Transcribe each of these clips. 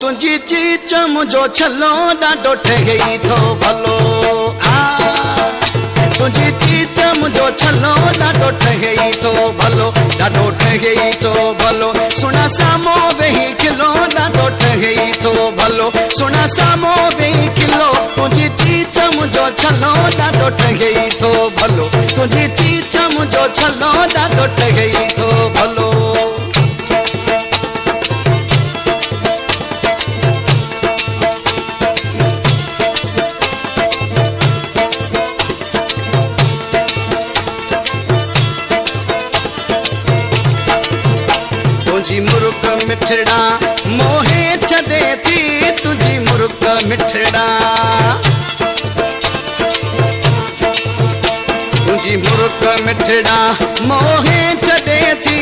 तुझी चीच मुझो छलो ॾाढो ठही थो भलो तुझी चीच मुझो छलो ॾाढो ठही थो भलो ॾाढो ठही थो भलो सुना सामो वेही खिलो ॾाढो ठही थो भलो सुना सामो वेही खिलो तुझी चीच मुझो छलो ॾाढो ठही थो भलो तुझी चीच मुझो छलो ॾाढो ठही थो भलो तुझी मुर्क मिठड़ा मोहे छदे थी तुझी मुर्क मिठड़ा तुझी मुर्क मिठड़ा मोहे छदे थी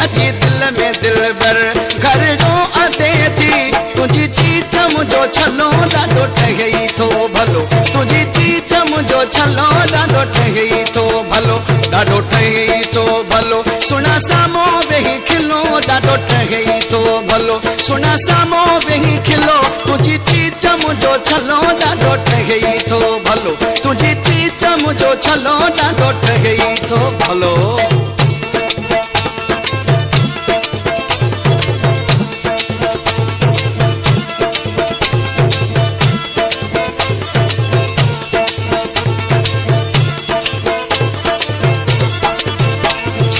अजी दिल में दिल भर घर जो अदे थी तुझी चीच मुझो छलो ॾाढो ठही थो भलो तुझी चीच मुझो छलो ॾाढो ठही थो भलो ॾाढो ठही थो भलो सुना सामो वेही खिलो ॾाढो ठही थो भलो सुना सामो वेही खिलो तुझी चीच मुझो छलो ॾाढो ठही थो भलो तुझी चीच मुझो छलो ॾाढो ठही थो भलो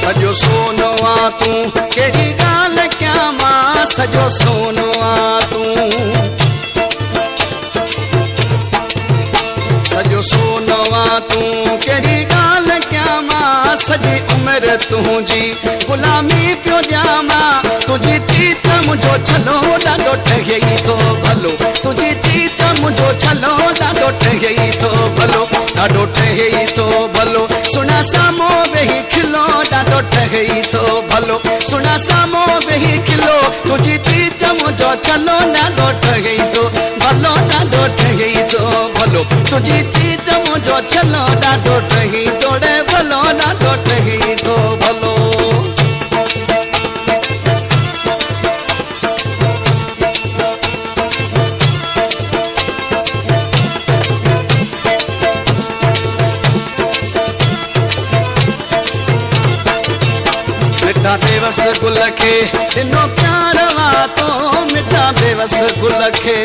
सजो सोनो आ तू केड़ी गाल क्या मां सजो सोनो आ तू सजो सोनो आ तू केड़ी गाल क्या मां सजी उम्र तुझी गुलामी पियो जामा तुझी चीच मुझो छलो ॾाढो ठही थो भलो तुझी चीच मुझो छलो ॾाढो ठही थो भलो ॾाढो ठही थो भलो सुना सामो वेही खिलो ॾाढो ठही थो भलो सुना सामो वेही खिलो तुझी चीच मुझो छलो ॾाढो ठही थो भलो ॾाढो ठही थो भलो तुझी चीच मुझो छलो ॾाढो ठही थो रे भलो ॾाढो ठही थो भलो मिठा बेवस गुल खे ॾिनो प्यार वातो मिठा बेवस गुल खे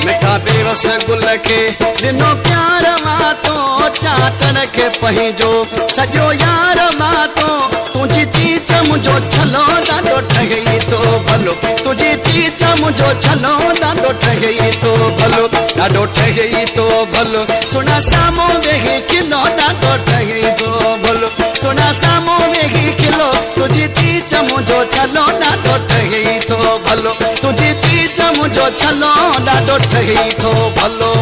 मिठा बेवस गुल खे ॾिनो प्यार वातो चाचड़ खे पंहिंजो सॼो यार मातो तुझी चीच मुझो छलो ॾाढो ठही थो भलो तुझी चीच मुझो छलो ॾाढो ठही थो भलो ॾाढो ठही थो भलो सुना सामो वेही खिलो ॾाढो ठही थो भलो सुना सामो वेही खिलो तुझी चीच मुझो छलो ॾाढो ठही थो भलो तुझी चीच मुझो छलो ॾाढो ठही थो भलो।